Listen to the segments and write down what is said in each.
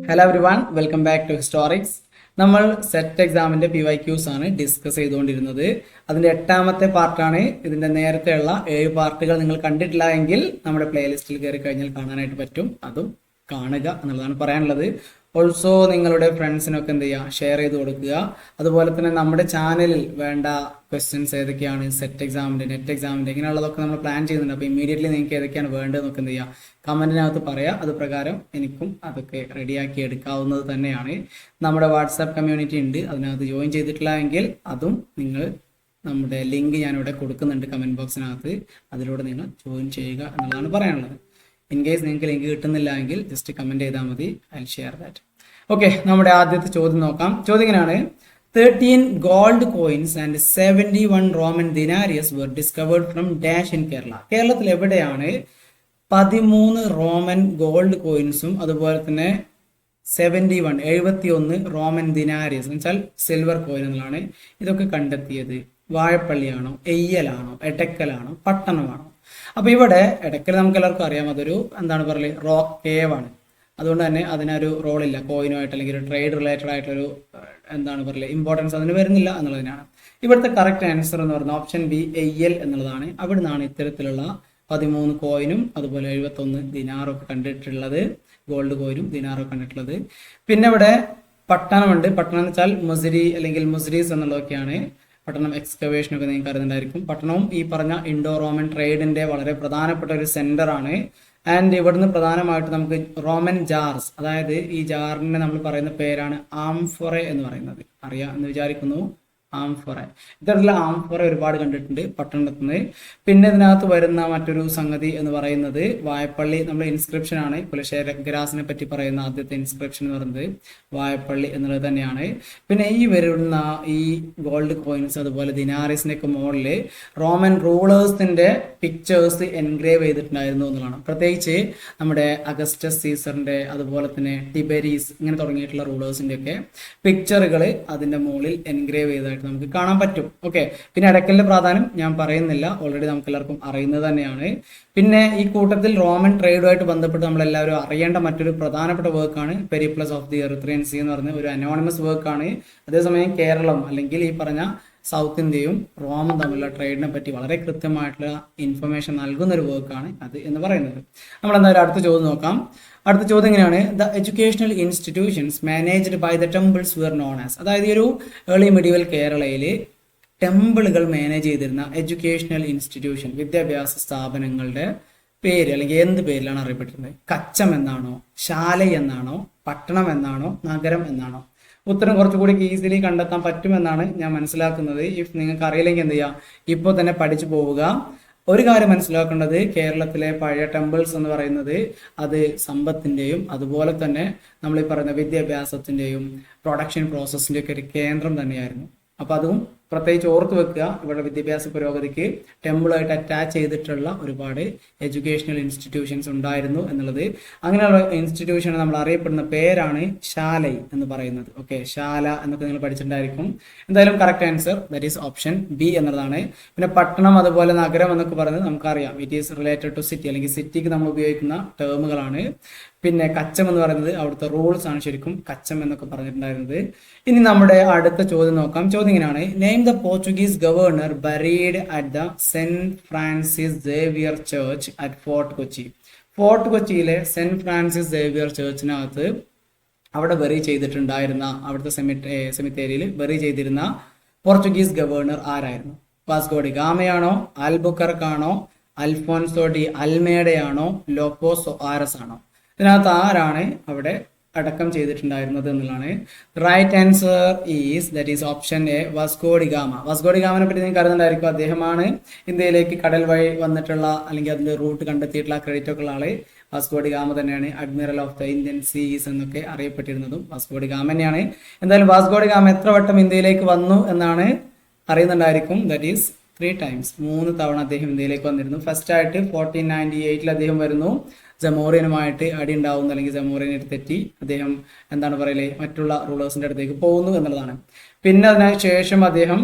Hello everyone, welcome back to Historics. നമ്മൾ SET എക്സാമിന്റെ PYQs ആണ് ഡിസ്കസ് ചെയ്തുകൊണ്ടിരുന്നത്. അതിന്റെ 8ാമത്തെ പാർട്ടാണ്. ഇതിന്റെ നേരത്തെയുള്ള 7 പാർട്ടുകൾ നിങ്ങൾ കണ്ടിട്ടില്ല എങ്കിൽ നമ്മുടെ പ്ലേലിസ്റ്റിൽ കയറി കഴിഞ്ഞാൽ കാണാനായിട്ട് പറ്റും. അതും കാണുക എന്നുള്ളതാണ് പറയാനുള്ളത്. ഓൾസോ നിങ്ങളുടെ ഫ്രണ്ട്സിനൊക്കെ എന്ത് ചെയ്യുക, ഷെയർ ചെയ്ത് കൊടുക്കുക. അതുപോലെ തന്നെ നമ്മുടെ ചാനലിൽ വേണ്ട ക്വസ്റ്റ്യൻസ് ഏതൊക്കെയാണ്, സെറ്റ് എക്സാമിന്റെ, നെറ്റ് എക്സാമിന്റെ, ഇങ്ങനെയുള്ളതൊക്കെ നമ്മൾ പ്ലാൻ ചെയ്യുന്നുണ്ട്. അപ്പോൾ ഇമ്മീഡിയറ്റ്ലി നിങ്ങൾക്ക് ഏതൊക്കെയാണ് വേണ്ടതെന്നൊക്കെ എന്ത് ചെയ്യുക, കമന്റിനകത്ത് പറയാം. അത് പ്രകാരം എനിക്കും അതൊക്കെ റെഡിയാക്കി എടുക്കാവുന്നത് തന്നെയാണ്. നമ്മുടെ വാട്സാപ്പ് കമ്മ്യൂണിറ്റി ഉണ്ട്, അതിനകത്ത് ജോയിൻ ചെയ്തിട്ടില്ല എങ്കിൽ അതും നിങ്ങൾ നമ്മുടെ ലിങ്ക് ഞാനിവിടെ കൊടുക്കുന്നുണ്ട് കമന്റ് ബോക്സിനകത്ത്. അതിലൂടെ നിങ്ങൾ ജോയിൻ ചെയ്യുക എന്നുള്ളതാണ് പറയാനുള്ളത്. ഇൻ കേസ് നിങ്ങൾക്ക് ലിങ്ക് കിട്ടുന്നില്ല എങ്കിൽ ജസ്റ്റ് കമന്റ് ചെയ്താൽ മതി, ഐ ഷെയർ ദാറ്റ്. ഓക്കെ, നമ്മുടെ ആദ്യത്തെ ചോദ്യം നോക്കാം. ചോദ്യം ഇങ്ങനെയാണ്: 13 gold coins and 71 Roman denarius were discovered from dash in Kerala. കേരളത്തിൽ എവിടെയാണ് 13 റോമൻ ഗോൾഡ് കോയിൻസും അതുപോലെ തന്നെ 71 റോമൻ ദിനാരിയസ് എന്ന് വെച്ചാൽ സിൽവർ കോയിൻ എന്നുള്ളതാണ് ഇതൊക്കെ കണ്ടെത്തിയത്? വാഴപ്പള്ളിയാണോ, എയ്യലാണോ, എടക്കലാണോ, പട്ടണമാണോ? അപ്പൊ ഇവിടെ എടക്കൽ നമുക്ക് എല്ലാവർക്കും അറിയാം, അതൊരു എന്താണ് പറയല്, റോക്ക് കേവ് ആണ്. അതുകൊണ്ട് തന്നെ അതിനൊരു റോളില്ല, കോയിനുമായിട്ട് അല്ലെങ്കിൽ ഒരു ട്രേഡ് റിലേറ്റഡ് ആയിട്ടൊരു എന്താണ് പറയുക ഇമ്പോർട്ടൻസ് അതിന് വരുന്നില്ല എന്നുള്ളതിനാണ്. ഇവിടുത്തെ കറക്റ്റ് ആൻസർ എന്ന് പറയുന്നത് ഓപ്ഷൻ ബി, എയ്യൽ എന്നുള്ളതാണ്. അവിടെ നിന്നാണ് ഇത്തരത്തിലുള്ള 13 കോയിനും അതുപോലെ 71 ദിനാറും ഒക്കെ കണ്ടിട്ടുള്ളത്, ഗോൾഡ് കോയിനും ദിനാറും ഒക്കെ കണ്ടിട്ടുള്ളത്. പിന്നെ ഇവിടെ പട്ടണമുണ്ട്. പട്ടണം എന്ന് വെച്ചാൽ മുസിരി അല്ലെങ്കിൽ മുസ്രീസ് എന്നുള്ളതൊക്കെയാണ്. പട്ടണം എക്സ്കവേഷനൊക്കെ നിങ്ങൾക്ക് അറിയുന്നുണ്ടായിരിക്കും. പട്ടണവും ഈ പറഞ്ഞ ഇൻഡോ റോമൻ ട്രേഡിന്റെ വളരെ പ്രധാനപ്പെട്ട ഒരു സെന്റർ ആണ്. ആൻഡ് ഇവിടുന്ന് പ്രധാനമായിട്ട് നമുക്ക് റോമൻ ജാർസ്, അതായത് ഈ ജാറിനെ നമ്മൾ പറയുന്ന പേരാണ് ആംഫൊറെ എന്ന് പറയുന്നത്. അറിയാം എന്ന് വിചാരിക്കുന്നു, ആംഫൊറെ. ഇത്തരത്തിലുള്ള ആംഫൊറെ ഒരുപാട് കണ്ടിട്ടുണ്ട് പട്ടണത്തിൽ നിന്ന്. പിന്നെ ഇതിനകത്ത് വരുന്ന മറ്റൊരു സംഗതി എന്ന് പറയുന്നത് വാഴപ്പള്ളി. നമ്മുടെ ഇൻസ്ക്രിപ്ഷൻ ആണ്, കുലശേഖരാസിനെ പറ്റി പറയുന്ന ആദ്യത്തെ ഇൻസ്ക്രിപ്ഷൻ എന്ന് പറയുന്നത് വാഴപ്പള്ളി എന്നുള്ളത് തന്നെയാണ്. പിന്നെ ഈ വരുന്ന ഈ ഗോൾഡ് കോയിൻസ് അതുപോലെ ദിനാറിസിന്റെ ഒക്കെ മുകളിൽ റോമൻ റൂളേഴ്സിന്റെ പിക്ചേഴ്സ് എൻഗ്രേവ് ചെയ്തിട്ടുണ്ടായിരുന്നു എന്നുള്ളതാണ്. പ്രത്യേകിച്ച് നമ്മുടെ അഗസ്റ്റസ് സീസറിന്റെ അതുപോലെ തന്നെ ടിബരീസ് ഇങ്ങനെ തുടങ്ങിയിട്ടുള്ള റൂളേഴ്സിന്റെ ഒക്കെ പിക്ചറുകൾ അതിന്റെ മുകളിൽ എൻഗ്രേവ് ചെയ്തായിട്ട് നമുക്ക് കാണാൻ പറ്റും. ഓക്കെ, പിന്നെ എടക്കലിന്റെ പ്രാധാന്യം ഞാൻ പറയുന്നില്ല, ഓൾറെഡി നമുക്ക് എല്ലാവർക്കും അറിയുന്നത് തന്നെയാണ്. പിന്നെ ഈ കൂട്ടത്തിൽ റോമൻ ട്രേഡുമായിട്ട് ബന്ധപ്പെട്ട് നമ്മളെല്ലാവരും അറിയേണ്ട മറ്റൊരു പ്രധാനപ്പെട്ട വർക്കാണ് Periplus of the Erythraean Sea എന്ന് പറഞ്ഞ ഒരു അനോണിമസ് വർക്കാണ്. അതേസമയം കേരളം അല്ലെങ്കിൽ ഈ പറഞ്ഞ സൗത്ത് ഇന്ത്യയും റോമും തമ്മിലുള്ള ട്രേഡിനെ പറ്റി വളരെ കൃത്യമായിട്ടുള്ള ഇൻഫർമേഷൻ നൽകുന്ന ഒരു വർക്കാണ് അത് എന്ന് പറയുന്നത്. നമ്മൾ എന്തായാലും അടുത്ത ചോദ്യം നോക്കാം. അടുത്ത ചോദ്യം ഇങ്ങനെയാണ്: the educational institutions managed by the temples were known as. അതായത് ഈ ഒരു ഏർലി മിഡീവൽ കേരളയിൽ ടെമ്പിളുകൾ മാനേജ് ചെയ്തിരുന്ന എഡ്യൂക്കേഷണൽ ഇൻസ്റ്റിറ്റ്യൂഷൻ, വിദ്യാഭ്യാസ സ്ഥാപനങ്ങളുടെ പേര് അല്ലെങ്കിൽ എന്ത് പേരിലാണ് അറിയപ്പെട്ടിരുന്നത്? കച്ചം എന്നാണോ, ശാല എന്നാണോ, പട്ടണം എന്നാണോ, നഗരം എന്നാണോ? ഉത്തരം കുറച്ചുകൂടി ഈസിലി കണ്ടെത്താൻ പറ്റുമെന്നാണ് ഞാൻ മനസ്സിലാക്കുന്നത്. ഇഫ് നിങ്ങൾക്ക് അറിയില്ലെങ്കിൽ എന്ത് ചെയ്യുക, ഇപ്പോൾ തന്നെ പഠിച്ചു പോവുക. ഒരു കാര്യം മനസ്സിലാക്കേണ്ടത്, കേരളത്തിലെ പഴയ ടെമ്പിൾസ് എന്ന് പറയുന്നത് അത് സമ്പത്തിന്റെയും അതുപോലെ തന്നെ നമ്മൾ ഈ പറയുന്ന വിദ്യാഭ്യാസത്തിന്റെയും പ്രൊഡക്ഷൻ പ്രോസസ്സിന്റെ ഒക്കെ ഒരു കേന്ദ്രം തന്നെയായിരുന്നു. അപ്പൊ അതും പ്രത്യേകിച്ച് ഓർത്ത് വെക്കുക. ഇവിടെ വിദ്യാഭ്യാസ പുരോഗതിക്ക് ടെമ്പിളായിട്ട് അറ്റാച്ച് ചെയ്തിട്ടുള്ള ഒരുപാട് എഡ്യൂക്കേഷണൽ ഇൻസ്റ്റിറ്റ്യൂഷൻസ് ഉണ്ടായിരുന്നു എന്നുള്ളത്. അങ്ങനെയുള്ള ഇൻസ്റ്റിറ്റ്യൂഷൻ നമ്മൾ അറിയപ്പെടുന്ന പേരാണ് ശാലൈ എന്ന് പറയുന്നത്. ഓക്കെ, ശാല എന്നൊക്കെ നിങ്ങൾ പഠിച്ചിട്ടുണ്ടായിരിക്കും. എന്തായാലും correct answer that is option B എന്നുള്ളതാണ്. പിന്നെ പട്ടണം അതുപോലെ നഗരം എന്നൊക്കെ പറയുന്നത് നമുക്കറിയാം, it is related to city അല്ലെങ്കിൽ സിറ്റിക്ക് നമ്മൾ ഉപയോഗിക്കുന്ന ടേമുകളാണ്. പിന്നെ കച്ചം എന്ന് പറയുന്നത് അവിടുത്തെ റൂൾസ് ആണ് ശരിക്കും കച്ചം എന്നൊക്കെ പറഞ്ഞിട്ടുണ്ടായിരുന്നത്. ഇനി നമ്മുടെ അടുത്ത ചോദ്യം നോക്കാം. ചോദ്യം ഇങ്ങനെയാണ്: name the Portuguese governor buried at the Saint Francis Xavier church at Fort Kochi. Fort കൊച്ചിയിലെ സെന്റ് ഫ്രാൻസിസ് സേവിയർ ചർച്ചിനകത്ത് അവിടെ ബറി ചെയ്തിട്ടുണ്ടായിരുന്ന, അവിടുത്തെ സെമിത്തേരിയിൽ ബറി ചെയ്തിരുന്ന പോർച്ചുഗീസ് ഗവർണർ ആരായിരുന്നു? വാസ്കോ ഡി ഗാമയാണോ, ആൽബുക്കർക്കാണോ, അൽഫോൻസോ ഡി അൽമേഡയാണോ, ലോപ്പോ സൊആരസ് ആണോ? ഇതിനകത്ത് ആരാണ് അവിടെ അടക്കം ചെയ്തിട്ടുണ്ടായിരുന്നത് എന്നുള്ളതാണ്. Right answer is that is option A, Vasco da Gama. Vasco da ഗാമനെ പറ്റി നിങ്ങൾക്ക് അറിയുന്നുണ്ടായിരിക്കും. അദ്ദേഹമാണ് ഇന്ത്യയിലേക്ക് കടൽ വഴി വന്നിട്ടുള്ള അല്ലെങ്കിൽ അതിന്റെ റൂട്ട് കണ്ടെത്തിയിട്ടുള്ള ക്രെഡിറ്റ് ഒക്കെ ഉള്ള ആള് വാസ്കോ ഡി ഗാമ തന്നെയാണ്. അഡ്മിറൽ ഓഫ് ദ ഇന്ത്യൻ സീസ് എന്നൊക്കെ അറിയപ്പെട്ടിരുന്നതും വാസ്കോ ഡി ഗാമ തന്നെയാണ്. എന്തായാലും വാസ്കോ ഡി ഗാമ എത്ര വട്ടം ഇന്ത്യയിലേക്ക് വന്നു എന്നാണ് അറിയുന്നുണ്ടായിരിക്കും. That is 3 times. 3 തവണ അദ്ദേഹം ഇന്ത്യയിലേക്ക് വന്നിരുന്നു. ഫസ്റ്റ് ആയിട്ട് 1498 അദ്ദേഹം വരുന്നു. ജമോറിയനുമായിട്ട് അടി ഉണ്ടാവുന്നു അല്ലെങ്കിൽ ജമോറിയനെ തെറ്റി അദ്ദേഹം എന്താണ് പറയലേ മറ്റുള്ള റൂളേഴ്സിന്റെ അടുത്തേക്ക് പോകുന്നു എന്നുള്ളതാണ്. പിന്നെ അതിന് ശേഷം അദ്ദേഹം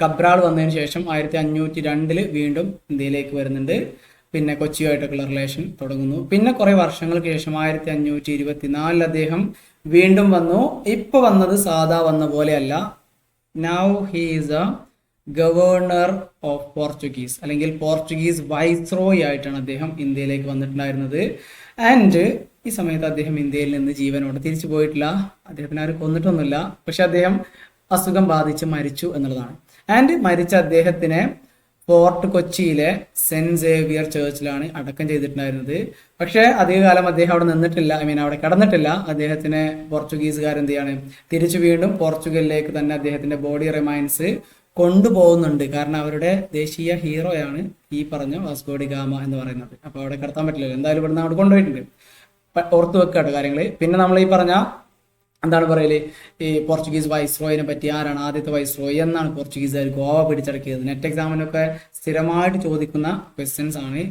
കബ്രാൾ വന്നതിന് ശേഷം 1502 വീണ്ടും ഇന്ത്യയിലേക്ക് വരുന്നുണ്ട്. പിന്നെ കൊച്ചിയുമായിട്ടൊക്കെയുള്ള റിലേഷൻ തുടങ്ങുന്നു. പിന്നെ കുറെ വർഷങ്ങൾക്ക് ശേഷം 1524 അദ്ദേഹം വീണ്ടും വന്നു. ഇപ്പൊ വന്നത് സാധാ വന്ന പോലെയല്ല. Now he is A governor of Portuguese, അല്ലെങ്കിൽ പോർച്ചുഗീസ് വൈസ്രോയി ആയിട്ടാണ് അദ്ദേഹം ഇന്ത്യയിലേക്ക് വന്നിട്ടുണ്ടായിരുന്നത്. ആൻഡ് ഈ സമയത്ത് അദ്ദേഹം ഇന്ത്യയിൽ നിന്ന് ജീവനോടെ തിരിച്ചു പോയിട്ടില്ല. അദ്ദേഹത്തിന് ആരും കൊന്നിട്ടൊന്നുമില്ല. പക്ഷെ അദ്ദേഹം അസുഖം ബാധിച്ച് മരിച്ചു എന്നുള്ളതാണ്. ആൻഡ് മരിച്ച അദ്ദേഹത്തിനെ ഫോർട്ട് കൊച്ചിയിലെ സെന്റ് സേവിയർ ചേർച്ചിലാണ് അടക്കം ചെയ്തിട്ടുണ്ടായിരുന്നത്. പക്ഷേ അധികകാലം അദ്ദേഹം അവിടെ നിന്നിട്ടില്ല, അവിടെ കടന്നിട്ടില്ല. അദ്ദേഹത്തിന് പോർച്ചുഗീസുകാർ എന്ത് ചെയ്യാണ്, തിരിച്ചു വീണ്ടും പോർച്ചുഗലിലേക്ക് തന്നെ അദ്ദേഹത്തിന്റെ ബോഡി റിമൈൻസ് കൊണ്ടുപോകുന്നുണ്ട്. കാരണം അവരുടെ ദേശീയ ഹീറോയാണ് ഈ പറഞ്ഞ വാസ്കോ ഡി ഗാമ എന്ന് പറയുന്നത്. അപ്പോൾ അവിടെ കടത്താൻ പറ്റില്ലല്ലോ, എന്തായാലും ഇവിടുന്ന് അവിടെ കൊണ്ടുപോയിട്ടുണ്ട്. ഓർത്ത് വെക്കാട്ടോ കാര്യങ്ങൾ. പിന്നെ നമ്മൾ ഈ പറഞ്ഞ എന്താണ് പറയല്, ഈ പോർച്ചുഗീസ് വൈസ്രോയിനെ പറ്റി, ആരാണ് ആദ്യത്തെ വൈസ്രോയി, എന്നാണ് പോർച്ചുഗീസുകാർ ഗോവ പിടിച്ചടക്കിയത്, നെറ്റ് എക്സാമിനൊക്കെ സ്ഥിരമായിട്ട് ചോദിക്കുന്ന ക്വസ്റ്റ്യൻസ് ആണ്.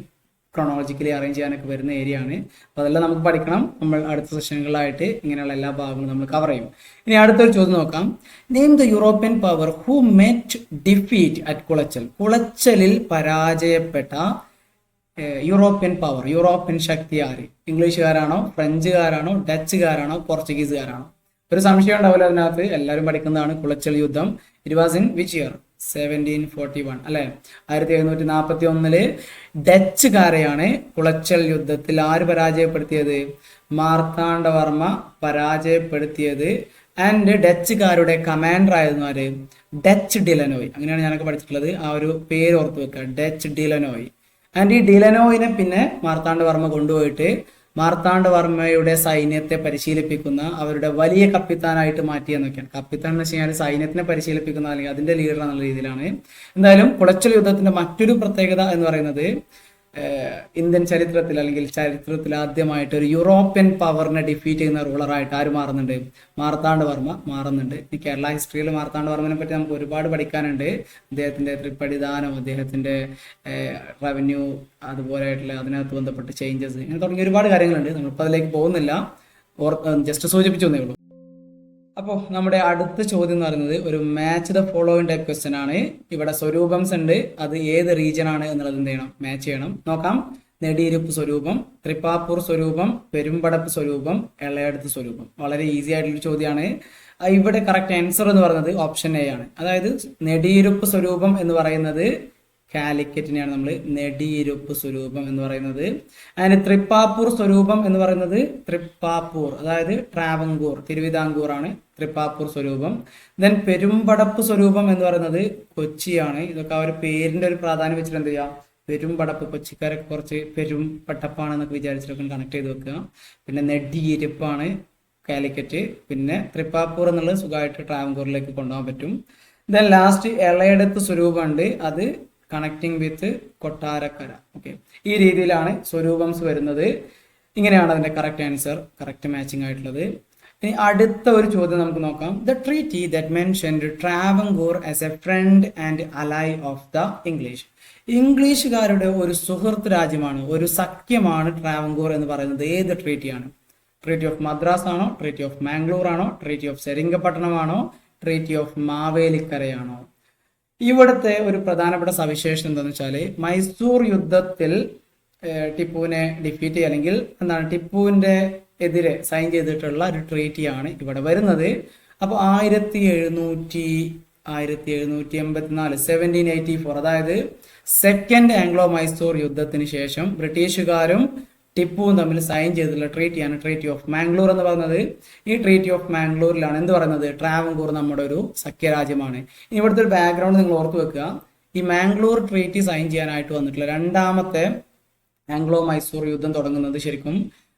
ക്രോണോളജിക്കലി അറേഞ്ച് ചെയ്യാനൊക്കെ വരുന്ന ഏരിയ ആണ്. അപ്പോൾ അതെല്ലാം നമുക്ക് പഠിക്കണം. നമ്മൾ അടുത്ത സെഷനുകളായിട്ട് ഇങ്ങനെയുള്ള എല്ലാ ഭാഗങ്ങളും നമ്മൾ കവർ ചെയ്യും. ഇനി അടുത്തൊരു ചോദ്യം നോക്കാം. Name the European power who met defeat at Colachel. കുളച്ചലിൽ പരാജയപ്പെട്ട യൂറോപ്യൻ പവർ, യൂറോപ്യൻ ശക്തി ആര്? ഇംഗ്ലീഷുകാരാണോ, ഫ്രഞ്ചുകാരാണോ, ഡച്ചുകാരാണോ, പോർച്ചുഗീസുകാരാണോ? ഒരു സംശയം ഉണ്ടാവില്ല അതിനകത്ത്. എല്ലാവരും പഠിക്കുന്നതാണ് കുളച്ചൽ യുദ്ധം. It was in which year? 1741 അല്ലെ, 1741 ഡച്ചുകാരെയാണ് കുളച്ചൽ യുദ്ധത്തിൽ ആര് പരാജയപ്പെടുത്തിയത്? മാർത്താണ്ഡവർമ്മ പരാജയപ്പെടുത്തിയത്. ആൻഡ് ഡച്ചുകാരുടെ കമാൻഡർ ആയിരുന്നു ആര്? Dutch De Lannoy. അങ്ങനെയാണ് ഞാനൊക്കെ പഠിച്ചിട്ടുള്ളത്. ആ ഒരു പേര് ഓർത്ത് വെക്കുക, ഡച്ച് ഡിലനോയ്. ആൻഡ് ഈ ഡിലനോയിനെ പിന്നെ മാർത്താണ്ഡവർമ്മ കൊണ്ടുപോയിട്ട് മാർത്താണ്ഡവർമ്മയുടെ സൈന്യത്തെ പരിശീലിപ്പിക്കുന്ന, അവരുടെ വലിയ കപ്പിത്താനായിട്ട് മാറ്റിയെന്നൊക്കെയാണ്. കപ്പിത്താൻ എന്ന് വെച്ച് കഴിഞ്ഞാൽ സൈന്യത്തിനെ പരിശീലിപ്പിക്കുന്ന അല്ലെങ്കിൽ അതിന്റെ ലീഡർ എന്നുള്ള രീതിയിലാണ്. എന്തായാലും കുളച്ചൽ യുദ്ധത്തിന്റെ മറ്റൊരു പ്രത്യേകത എന്ന് പറയുന്നത് ഇന്ത്യൻ ചരിത്രത്തിൽ അല്ലെങ്കിൽ ചരിത്രത്തിൽ ആദ്യമായിട്ട് ഒരു യൂറോപ്യൻ പവറിനെ ഡിഫീറ്റ് ചെയ്യുന്ന റൂളറായിട്ട് ആര് മാറുന്നുണ്ട്? മാർത്താണ്ഡവർമ്മ മാറുന്നുണ്ട്. ഈ കേരള ഹിസ്റ്ററിയിൽ മാർത്താണ്ഡവർമ്മനെ പറ്റി നമുക്ക് ഒരുപാട് പഠിക്കാനുണ്ട്. അദ്ദേഹത്തിന്റെ തൃപ്പടിദാനം, അദ്ദേഹത്തിന്റെ റവന്യൂ, അതുപോലെയായിട്ടുള്ള അതിനകത്ത് ബന്ധപ്പെട്ട ചേഞ്ചസ്, ഇങ്ങനെ തുടങ്ങിയ ഒരുപാട് കാര്യങ്ങളുണ്ട്. നമ്മളിപ്പോൾ അതിലേക്ക് പോകുന്നില്ല, ജസ്റ്റ് സൂചിപ്പിച്ചു എന്നേ ഉള്ളൂ. അപ്പോൾ നമ്മുടെ അടുത്ത ചോദ്യം എന്ന് പറയുന്നത് ഒരു match the following type question ആണ്. ഇവിടെ സ്വരൂപംസ് ഉണ്ട്, അത് ഏത് റീജിയൻ ആണ് എന്നുള്ളത് എന്ത് ചെയ്യണം, മാച്ച് ചെയ്യണം. നോക്കാം. നെടിയിരുപ്പ് സ്വരൂപം, തൃപ്പാപ്പൂർ സ്വരൂപം, പെരുമ്പടപ്പ് സ്വരൂപം, എളയടത്ത് സ്വരൂപം. വളരെ ഈസി ആയിട്ടുള്ള ചോദ്യമാണ്. ഇവിടെ കറക്റ്റ് ആൻസർ എന്ന് പറയുന്നത് ഓപ്ഷൻ എ ആണ്. അതായത് നെടിയിരുപ്പ് സ്വരൂപം എന്ന് പറയുന്നത് കാലിക്കറ്റിനെയാണ് നമ്മൾ നെടിയിരുപ്പ് സ്വരൂപം എന്ന് പറയുന്നത്. അതിന് തൃപ്പാപ്പൂർ സ്വരൂപം എന്ന് പറയുന്നത് തൃപ്പാപ്പൂർ, അതായത് ട്രാവങ്കൂർ, തിരുവിതാംകൂർ ആണ് തൃപ്പാപ്പൂർ സ്വരൂപം. ദെൻ പെരുമ്പടപ്പ് സ്വരൂപം എന്ന് പറയുന്നത് കൊച്ചിയാണ്. ഇതൊക്കെ ആ ഒരു പേരിന്റെ ഒരു പ്രാധാന്യം വെച്ചിട്ട് എന്ത് ചെയ്യാം, പെരുമ്പടപ്പ്, കൊച്ചിക്കാരൊക്കെ കുറച്ച് പെരുമ്പട്ടപ്പാണെന്നൊക്കെ വിചാരിച്ചിട്ടൊക്കെ കണക്ട് ചെയ്ത് വെക്കുക. പിന്നെ നെടിയിരുപ്പാണ് കാലിക്കറ്റ്. പിന്നെ തൃപ്പാപ്പൂർ എന്നുള്ളത് സുഖമായിട്ട് ട്രാവങ്കൂറിലേക്ക് കൊണ്ടുപോകാൻ പറ്റും. ദെൻ ലാസ്റ്റ് എളയടത്ത് സ്വരൂപം ഉണ്ട്, അത് കണക്ടിങ് വിത്ത് കൊട്ടാരക്കര. ഓക്കെ, ഈ രീതിയിലാണ് സ്വരൂപംസ് വരുന്നത്. ഇങ്ങനെയാണ് അതിന്റെ കറക്റ്റ് ആൻസർ, കറക്റ്റ് മാച്ചിങ് ആയിട്ടുള്ളത്. ഇനി അടുത്ത ഒരു ചോദ്യം നമുക്ക് നോക്കാം. The treaty that mentioned Travancore as a friend and അലൈ ഓഫ് ദ ഇംഗ്ലീഷ്. ഇംഗ്ലീഷുകാരുടെ ഒരു സുഹൃത്ത് രാജ്യമാണ്, ഒരു സഖ്യമാണ് ട്രാവൻകൂർ എന്ന് പറയുന്നത്. ഏത് ട്രീറ്റിയാണ്? ട്രീറ്റി ഓഫ് മദ്രാസ് ആണോ, ട്രീറ്റി ഓഫ് മാംഗ്ലൂർ ആണോ, ട്രീറ്റി ഓഫ് സെരിംഗപട്ടണമാണോ, ട്രീറ്റി ഓഫ് മാവേലിക്കരയാണോ? ഇവിടുത്തെ ഒരു പ്രധാനപ്പെട്ട സവിശേഷത എന്താണെന്ന് വെച്ചാൽ, മൈസൂർ യുദ്ധത്തിൽ ടിപ്പുവിനെ ഡിഫീറ്റ് ചെയ്യുക, അല്ലെങ്കിൽ എന്താണ് ടിപ്പുവിന്റെ എതിരെ സൈൻ ചെയ്തിട്ടുള്ള ഒരു ട്രീറ്റിയാണ് ഇവിടെ വരുന്നത്. അപ്പോൾ 1784 1784, അതായത് സെക്കൻഡ് ആംഗ്ലോ മൈസൂർ യുദ്ധത്തിന് ശേഷം ബ്രിട്ടീഷുകാരും ടിപ്പുവും തമ്മിൽ സൈൻ ചെയ്തിട്ടുള്ള ട്രീറ്റിയാണ് ട്രീറ്റി ഓഫ് മാംഗ്ലൂർ എന്ന് പറയുന്നത്. ഈ ട്രീറ്റി ഓഫ് മാംഗ്ലൂരിലാണ് എന്ത് പറയുന്നത്, ട്രാവൻകൂർ നമ്മുടെ ഒരു സഖ്യരാജ്യമാണ്. ഇനി ഇവിടുത്തെ ഒരു ബാക്ക്ഗ്രൗണ്ട് നിങ്ങൾ ഓർത്തു വെക്കുക. ഈ മാംഗ്ലൂർ ട്രീറ്റി സൈൻ ചെയ്യാനായിട്ട് വന്നിട്ടുള്ള രണ്ടാമത്തെ ആംഗ്ലോ മൈസൂർ യുദ്ധം തുടങ്ങുന്നത് ശരിക്കും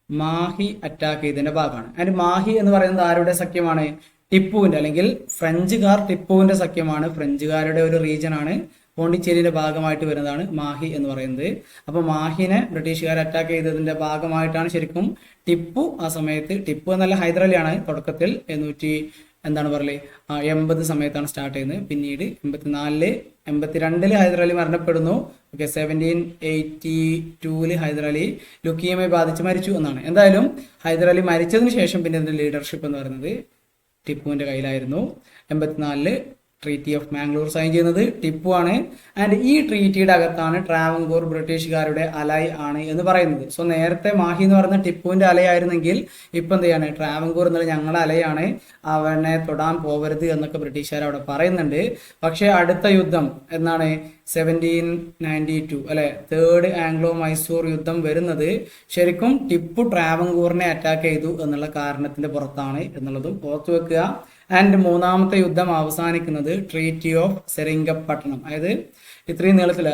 മാഹി അറ്റാക്ക് ചെയ്തതിന്റെ ഭാഗമാണ്. ആൻഡ് മാഹി എന്ന് പറയുന്നത് ആരുടെ സഖ്യമാണ്? ടിപ്പുവിന്റെ, അല്ലെങ്കിൽ ഫ്രഞ്ചുകാർ ടിപ്പുവിന്റെ സഖ്യമാണ്. ഫ്രഞ്ചുകാരുടെ ഒരു റീജിയൻ ആണ്, പോണ്ടിച്ചേരിയുടെ ഭാഗമായിട്ട് വരുന്നതാണ് മാഹി എന്ന് പറയുന്നത്. അപ്പൊ മാഹിനെ ബ്രിട്ടീഷുകാർ അറ്റാക്ക് ചെയ്തതിന്റെ ഭാഗമായിട്ടാണ് ശരിക്കും ടിപ്പു ആ സമയത്ത്, ടിപ്പു എന്നല്ല ഹൈദരാലിയാണ് തുടക്കത്തിൽ 880 സമയത്താണ് സ്റ്റാർട്ട് ചെയ്യുന്നത്. പിന്നീട് 82 ഹൈദരാലി മരണപ്പെടുന്നു. ഓക്കെ, 1782 ഹൈദരാലി ലുക്കിയമെ ബാധിച്ച് മരിച്ചു എന്നാണ്. എന്തായാലും ഹൈദരാലി മരിച്ചതിന് ശേഷം പിന്നെ ഇതിന്റെ ലീഡർഷിപ്പ് എന്ന് പറയുന്നത് ടിപ്പുവിന്റെ കയ്യിലായിരുന്നു. 84 ട്രീറ്റി ഓഫ് മാംഗ്ലൂർ സൈൻ ചെയ്യുന്നത് ടിപ്പു ആണ്. ആൻഡ് ഈ ട്രീറ്റിയുടെ അകത്താണ് ട്രാവൻകൂർ ബ്രിട്ടീഷുകാരുടെ അലൈ ആണ് എന്ന് പറയുന്നത്. സോ നേരത്തെ മാഹി എന്ന് പറയുന്ന ടിപ്പുവിന്റെ അലയായിരുന്നെങ്കിൽ ഇപ്പം എന്ത് ചെയ്യാണ്, ട്രാവൻകൂർ എന്നുള്ള ഞങ്ങളുടെ അലയാണ്, അവനെ തൊടാൻ പോകരുത് എന്നൊക്കെ ബ്രിട്ടീഷുകാർ അവിടെ പറയുന്നുണ്ട്. പക്ഷേ അടുത്ത യുദ്ധം എന്നാണ് 1792 അല്ലെ, തേർഡ് ആംഗ്ലോ മൈസൂർ യുദ്ധം വരുന്നത് ശരിക്കും ടിപ്പു ട്രാവൻകൂറിനെ അറ്റാക്ക് ചെയ്തു എന്നുള്ള കാരണത്തിന്റെ പുറത്താണ് എന്നുള്ളതും ഓർത്തു വെക്കുക. ആൻഡ് മൂന്നാമത്തെ യുദ്ധം അവസാനിക്കുന്നത് ട്രീറ്റി ഓഫ് സെരിംഗപട്ടണം, അതായത് ഇത്രയും നീളത്തില്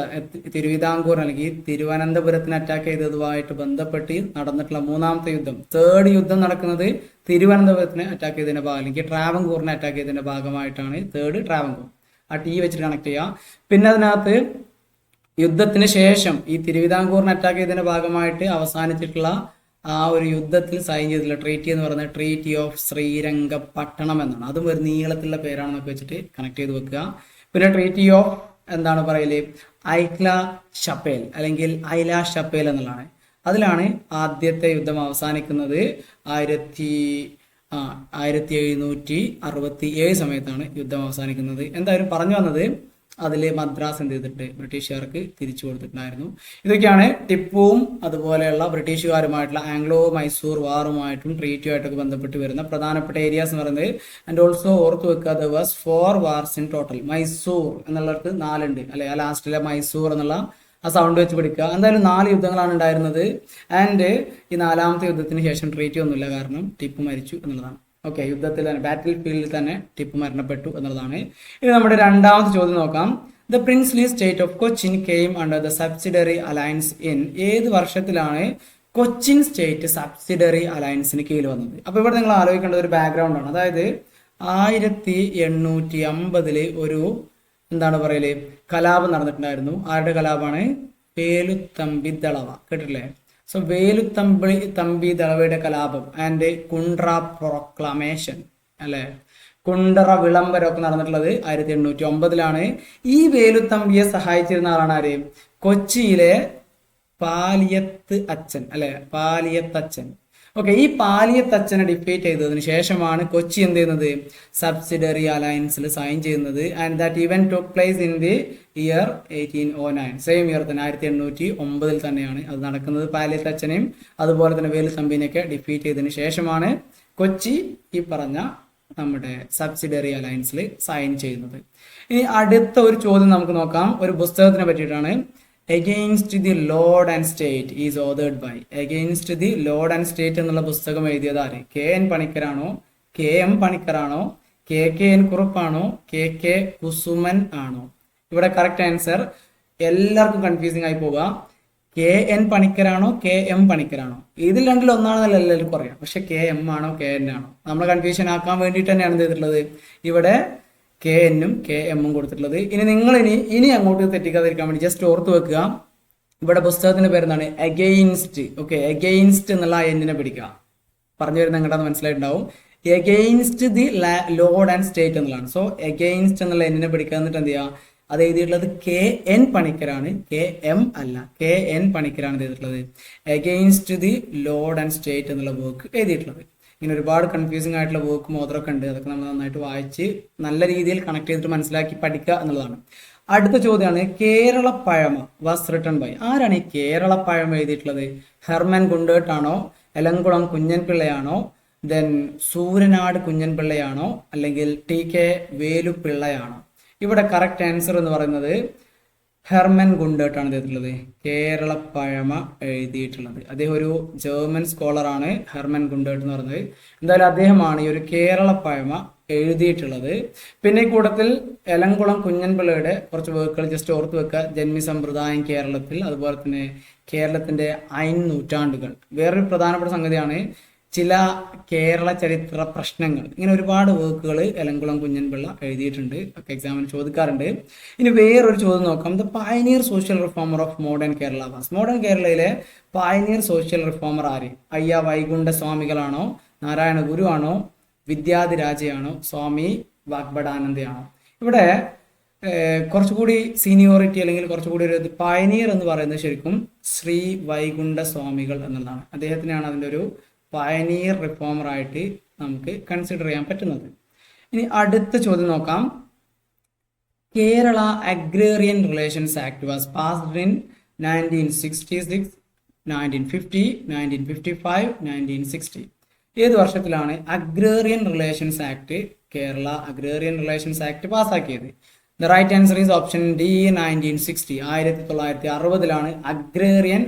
തിരുവിതാംകൂർ അല്ലെങ്കിൽ തിരുവനന്തപുരത്തിന് അറ്റാക്ക് ചെയ്തതുമായിട്ട് ബന്ധപ്പെട്ട് നടന്നിട്ടുള്ള മൂന്നാമത്തെ യുദ്ധം, തേർഡ് യുദ്ധം നടക്കുന്നത് തിരുവനന്തപുരത്തിന് അറ്റാക്ക് ചെയ്തതിന്റെ ഭാഗം അല്ലെങ്കിൽ ട്രാവൻകൂറിനെ അറ്റാക്ക് ചെയ്തതിന്റെ ഭാഗമായിട്ടാണ് തേർഡ് ട്രാവൻകൂർ. ആ ടി വെച്ചിട്ട് കണക്ട് ചെയ്യുക. പിന്നെ അതിനകത്ത് യുദ്ധത്തിന് ശേഷം ഈ തിരുവിതാംകൂറിനെ അറ്റാക്ക് ചെയ്തതിന്റെ ഭാഗമായിട്ട് അവസാനിച്ചിട്ടുള്ള ആ ഒരു യുദ്ധത്തിൽ സൈൻ ചെയ്തിട്ടുള്ള ട്രീറ്റി എന്ന് പറയുന്നത് ട്രീറ്റി ഓഫ് ശ്രീരംഗപട്ടണം എന്നാണ്. അതും ഒരു നീളത്തിലുള്ള പേരാണെന്നൊക്കെ വെച്ചിട്ട് കണക്ട് ചെയ്ത് വെക്കുക. പിന്നെ ട്രീറ്റി ഓഫ് എന്താണ് പറയല്, ഐക്ല ഷപ്പേൽ അല്ലെങ്കിൽ ഐല ഷപ്പേൽ എന്നുള്ളതാണ്. അതിലാണ് ആദ്യത്തെ യുദ്ധം അവസാനിക്കുന്നത്. 1767 സമയത്താണ് യുദ്ധം അവസാനിക്കുന്നത്. എന്തായാലും പറഞ്ഞു വന്നത് അതിൽ മദ്രാസ് എന്ത് ചെയ്തിട്ട് ബ്രിട്ടീഷുകാർക്ക് തിരിച്ചു കൊടുത്തിട്ടുണ്ടായിരുന്നു. ഇതൊക്കെയാണ് ടിപ്പുവും അതുപോലെയുള്ള ബ്രിട്ടീഷുകാരുമായിട്ടുള്ള ആംഗ്ലോ മൈസൂർ വാറുമായിട്ടും ട്രീറ്റുമായിട്ടൊക്കെ ബന്ധപ്പെട്ട് വരുന്ന പ്രധാനപ്പെട്ട ഏരിയാസ് എന്ന് പറയുന്നത്. ആൻഡ് ഓൾസോ ഓർത്ത് വെക്കുക, there was 4 wars in total. Mysore എന്നുള്ളവർക്ക് 4 ഉണ്ട് അല്ലെ, ആ ലാസ്റ്റിലെ മൈസൂർ എന്നുള്ള ആ സൗണ്ട് വെച്ച് പിടിക്കുക. എന്തായാലും 4 യുദ്ധങ്ങളാണ് ഉണ്ടായിരുന്നത്. ആൻഡ് ഈ 4ാമത്തെ യുദ്ധത്തിന് ശേഷം ട്രീറ്റി ഒന്നുമില്ല, കാരണം ടിപ്പു മരിച്ചു എന്നുള്ളതാണ്. ഓക്കെ, യുദ്ധത്തിൽ തന്നെ ബാറ്റിൽ ഫീൽഡിൽ തന്നെ ടിപ്പു മരണപ്പെട്ടു എന്നുള്ളതാണ്. ഇനി നമ്മുടെ രണ്ടാമത്തെ ചോദ്യം നോക്കാം. The princely state of Cochin came under the subsidiary alliance in. ഏത് വർഷത്തിലാണ് കൊച്ചിൻ സ്റ്റേറ്റ് സബ്സിഡറി അലയൻസിന് കീഴിൽ വന്നത്? അപ്പൊ ഇവിടെ നിങ്ങൾ ആലോചിക്കേണ്ട ഒരു ബാക്ക്ഗ്രൗണ്ട് ആണ്. അതായത് 1850 ഒരു എന്താണ് പറയല് കലാപം നടന്നിട്ടുണ്ടായിരുന്നു. ആരുടെ കലാപമാണ്? വേലുത്തമ്പി ദളവ, കേട്ടിട്ടില്ലേ? സോ വേലുത്തമ്പി ദളവയുടെ കലാപം ആൻഡ് കുണ്ട്ര പ്രൊക്ലമേഷൻ അല്ലെ, കുണ്ടറ വിളംബരമൊക്കെ നടന്നിട്ടുള്ളത് 1809 ഈ വേലുത്തമ്പിയെ സഹായിച്ചിരുന്ന ആളാണ് ആര്? കൊച്ചിയിലെ പാലിയത്ത് അച്ഛൻ അല്ലെ, പാലിയത്തച്ഛൻ. ഓക്കെ, ഈ പാലിയത്തച്ഛനെ ഡിഫീറ്റ് ചെയ്തതിനു ശേഷമാണ് കൊച്ചി എന്ത് ചെയ്യുന്നത്, സബ്സിഡറി അലയൻസിൽ സൈൻ ചെയ്യുന്നത്. And that event talk place in the year 1809. Same year തന്നെ 1809 തന്നെയാണ് അത് നടക്കുന്നത്. പാലിയത്തച്ഛനെയും അതുപോലെ തന്നെ വേലുത്തമ്പിനെയൊക്കെ ഡിഫീറ്റ് ചെയ്തതിനു ശേഷമാണ് കൊച്ചി ഈ പറഞ്ഞ നമ്മുടെ സബ്സിഡറി അലയൻസിൽ സൈൻ ചെയ്യുന്നത്. ഇനി അടുത്ത ഒരു ചോദ്യം നമുക്ക് നോക്കാം, ഒരു പുസ്തകത്തിനെ പറ്റിയിട്ടാണ്. Against the lord and state is authored by. Against the lord and state എന്നുള്ള പുസ്തകം എഴുതിയത് ആര്? KN പണിക്കരാണോ, KM പണിക്കറാണോ, KN കുറുപ്പാണോ, KK Kusuman ആണോ? ഇവിടെ കറക്റ്റ് ആൻസർ എല്ലാവർക്കും കൺഫ്യൂസിംഗ് ആയി പോവുക. KN പണിക്കരാണോ, KM പണിക്കരാണോ? ഇതിൽ രണ്ടിൽ ഒന്നാണെന്നല്ല എല്ലാവർക്കും അറിയാം. പക്ഷെ KM ആണോ KN ആണോ? നമ്മൾ കൺഫ്യൂഷൻ ആക്കാൻ വേണ്ടിയിട്ട് തന്നെയാണ് എന്ത് ചെയ്തിട്ടുള്ളത്, ഇവിടെ KN-ഉം KM-ഉം കൊടുത്തിട്ടുള്ളത്. ഇനി നിങ്ങൾ ഇനി അങ്ങോട്ട് തെറ്റിക്കാതിരിക്കാൻ വേണ്ടി ജസ്റ്റ് ഓർത്ത് വെക്കുക, ഇവിടെ പുസ്തകത്തിന്റെ പേരെന്താണ്? എഗെയിൻസ്റ്റ്. ഓക്കെ, എഗെയിൻസ്റ്റ് എന്നുള്ള N-നെ പിടിക്കുക. പറഞ്ഞു വരുന്നത് എങ്ങോട്ടാന്ന് മനസ്സിലായിട്ടുണ്ടാവും. Against the lord and state എന്നുള്ളതാണ്. സോ എഗെയിൻസ്റ്റ് എന്നുള്ള N-നെ പിടിക്കുക. എന്നിട്ട് എന്ത് ചെയ്യുക, അത് എഴുതിയിട്ടുള്ളത് KN പണിക്കരാണ്, KM അല്ല, KN പണിക്കരാണ് എഴുതിയിട്ടുള്ളത്. Against the lord and state എന്നുള്ള വർക്ക് എഴുതിയിട്ടുള്ളത്. ഇങ്ങനെ ഒരുപാട് കൺഫ്യൂസിംഗ് ആയിട്ടുള്ള വർക്ക് മോത്രമൊക്കെ ഉണ്ട്. അതൊക്കെ നമ്മൾ നന്നായിട്ട് വായിച്ച് നല്ല രീതിയിൽ കണക്ട് ചെയ്തിട്ട് മനസ്സിലാക്കി പഠിക്കുക എന്നുള്ളതാണ്. അടുത്ത ചോദ്യമാണ്, കേരള പഴമ വാസ് റിട്ടൺ ബൈ. ആരാണ് ഈ കേരള പഴമ എഴുതിയിട്ടുള്ളത്? ഹെർമൻ ഗുണ്ടേർട്ട് ആണോ, എലംകുളം കുഞ്ഞൻപിള്ളയാണോ, ദെൻ സൂര്യനാട് കുഞ്ഞൻപിള്ളയാണോ, അല്ലെങ്കിൽ TK വേലുപ്പിള്ളയാണോ? ഇവിടെ കറക്റ്റ് ആൻസർ എന്ന് പറയുന്നത് ഹെർമൻ ഗുണ്ടേർട്ട് ആണ് എഴുതിയിട്ടുള്ളത്, കേരള പഴമ എഴുതിയിട്ടുള്ളത്. അദ്ദേഹം ഒരു ജർമ്മൻ സ്കോളറാണ് ഹെർമൻ ഗുണ്ടേർട്ട് എന്ന് പറയുന്നത്. എന്തായാലും അദ്ദേഹമാണ് ഈ ഒരു കേരള പഴമ എഴുതിയിട്ടുള്ളത്. പിന്നെ ഈ കൂട്ടത്തിൽ എലംകുളം കുഞ്ഞൻപിള്ളയുടെ കുറച്ച് വർക്കുകൾ ജസ്റ്റ് ഓർത്ത് വെക്കുക. ജന്മി സമ്പ്രദായം കേരളത്തിൽ, അതുപോലെ തന്നെ കേരളത്തിന്റെ 5 നൂറ്റാണ്ടുകൾ. വേറൊരു പ്രധാനപ്പെട്ട സംഗതിയാണ് ചില കേരള ചരിത്ര പ്രശ്നങ്ങൾ. ഇങ്ങനെ ഒരുപാട് വർക്കുകൾ എലംകുളം കുഞ്ഞൻപിള്ള എഴുതിയിട്ടുണ്ട്, ഒക്കെ എക്സാമിന് ചോദിക്കാറുണ്ട്. ഇനി വേറൊരു ചോദ്യം നോക്കാം. The pioneer social reformer of modern Kerala was. Modern കേരളയിലെ പയനിയർ സോഷ്യൽ റിഫോമർ ആര്? അയ്യ വൈകുണ്ഠ സ്വാമികളാണോ, നാരായണ ഗുരു ആണോ, വിദ്യാധിരാജയാണോ, സ്വാമി വാഗ്ബടാനന്ദയാണോ? ഇവിടെ കുറച്ചുകൂടി സീനിയോറിറ്റി അല്ലെങ്കിൽ കുറച്ചുകൂടി ഒരു പയനിയർ എന്ന് പറയുന്നത് ശരിക്കും ശ്രീ വൈകുണ്ഠ സ്വാമികൾ എന്നുള്ളതാണ്. അദ്ദേഹത്തിനാണ് അതിൻ്റെ ഒരു പയനിയർ റിഫോമർ ആയിട്ട് നമുക്ക് കൺസിഡർ ചെയ്യാൻ പറ്റുന്നത്. ഇനി അടുത്ത ചോദ്യം നോക്കാം. Kerala agrarian relations act was passed in 1966, 1950, 1955, 1960. ഏത് വർഷത്തിലാണ് agrarian relations act Kerala agrarian relations act പാസ്സാക്കിയത്? The right answer is option D 1960. 1960 agrarian